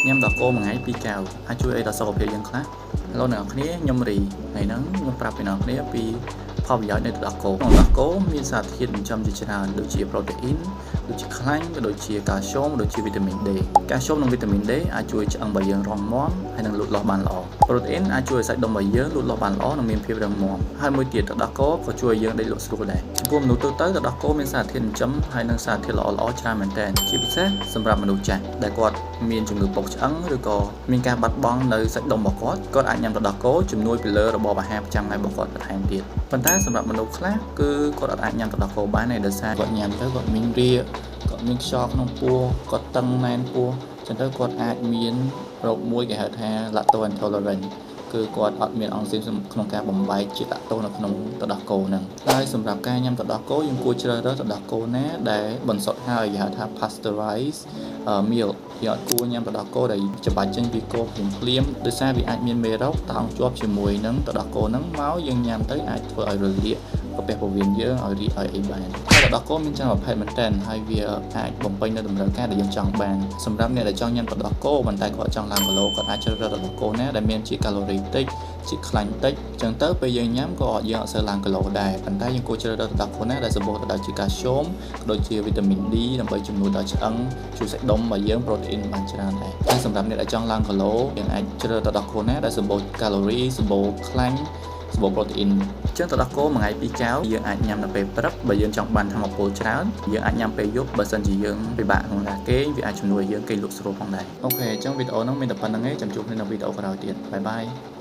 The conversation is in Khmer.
ញ៉ាំដកគោមួយថ្ងៃ2កែវអាចជួយឲ្យដល់សុខភាពយើងខ្លះឥឡូវអ្នកនរគ្នាខ្ញុំរីថ្ងៃហ្នឹងខ្ញុំប្រាប់ពីអ្នកនរគ្នាពីផលប្រយោជន៍នៃទឹកដោះគោក្នុងដោះគោមានសារធាតុចិញ្ចឹមជាច្រើនដូចជាប្រូតេអ៊ីនដូចជាខ្លាញ់ដូចជាកាល់ស្យូមដូចជាវីតាមីន D កាល់ស្យូមនិងវីតាមីន D អាចជួយឆ្អឹងរបស់យើងរឹងមាំហើយនឹងលូតលាស់បានល្អប្រូតេអ៊ីនអាចជួយឲ្យសាច់ដុំរបស់យើងលូតលាស់បានល្អនិងមានភាពរឹងមាំហើយមួយទៀតទឹកដោះគោក៏ជួយឲ្យយើងដេកលក់ស្រួលដែរចំពោះមនុស្សទូទៅទឹកដោះគោមានសារធាតុចិញ្ចឹមហើយនិងសារធាតុល្អៗច្រើនមែនទែនជាពិសេសសម្រាប់មនុស្សចាស់ដែលគាត់មានជំងឺពុកឆ្អឹងឬក៏មានការបាត់បង់នៅសាច់ដុំរបស់គាត់អាចញ៉ាំទឹកដោះគោជំនួយពីលើរបបអាហារប្រចាំថ្ងៃរបស់គាត់បន្ថែមទៀតប៉ុន្តែសម្រាប់មនុស្សខ្លះគឺគាត់អាចញ៉ាំទឹកដោះគោបានទេដោយសារគាត់ញ៉ាំទៅគាត់មានរាគគាត់មានខ្យល់ក្នុងពោះគាត់តឹងណែនពោះចឹងទៅគាត់អាចមានរោគមួយគេហៅថា lactose intolerant គឺគាត់អត់មានអង់ស៊ីមក្នុងការបំបែកជាតិឡាក់តូសនៅក្នុងទឹកដោះគោហ្នឹងហើយសម្រាប់ការញ៉ាំទឹកដោះគោយើងគួរជ្រើសរើសទឹកដោះគោណាដែលបន្សុទ្ធហើយគេហៅថា pasteurized milk យើងអត់គួរញ៉ាំទឹកដោះគោដែលច្បាច់ចេញពីគោភ្លាមៗដោយសារវាអាចមានមេរោគតោងជាប់ជាមួយនឹងទឹកដោះគោហ្នឹងមកយើងញ៉ាំទៅអាចធ្វើឲ្យរលាកកាពះពោះវៀនយើងឲ្យរីកឲ្យអីបានហើយទឹកដោះគោមានច្រើនប្រភេទមែនតើហើយវាអាចបំពេញនៅតម្រូវការដែលយើងចង់បានសម្រាប់អ្នកដែលចង់ញ៉ាំទឹកដោះគោប៉ុន្តែគាត់ចង់ឡើងគីឡូគាត់អាចជ្រើសរើសទឹកដោះគោណាដែលមានជាតិកាឡូរីតិចជាតិខ្លាញ់តិចអញ្ចឹងទៅពេលយើងញ៉ាំក៏យើងអត់សូវឡើងគីឡូដែរប៉ុន្តែយើងគួរជ្រើសរើសទឹកដោះគោណាដែលសម្បូរទៅដោយជាតិកាល់ស្យូមដូចជាវីតាមីន D ដើម្បីជំនួយដល់ឆ្អឹងជួយសាច់ដុំរបស់យើងប្រូតេអ៊ីនបានច្រើនដែរហើយសម្រាប់អ្នកដែលចង់ឡើងគីឡូយើងអាចជ្រើសរើសទឹកដោះគោណាដែលសម្បូរកាឡូរីសម្បូរខ្លាញ់សម្បូរប្រូតេអ៊ីនចឹងទឹកដោះគោមួយថ្ងៃ2កែវយើងអាចញ៉ាំនៅពេលព្រឹកបើយើងចង់បានថាមពលច្រើនយើងអាចញ៉ាំពេលយប់បើសិនជាយើងពិបាកក្នុងការគេងវាអាចជំនួយយើងគេងលក់ស្រួលផងដែរអូខេអញ្ចឹងវីដេអូហ្នឹងមានតែប៉ុណ្្នឹងឯងចាំជួបគ្នានៅវីដេអូក្រោយទៀតបាយបាយ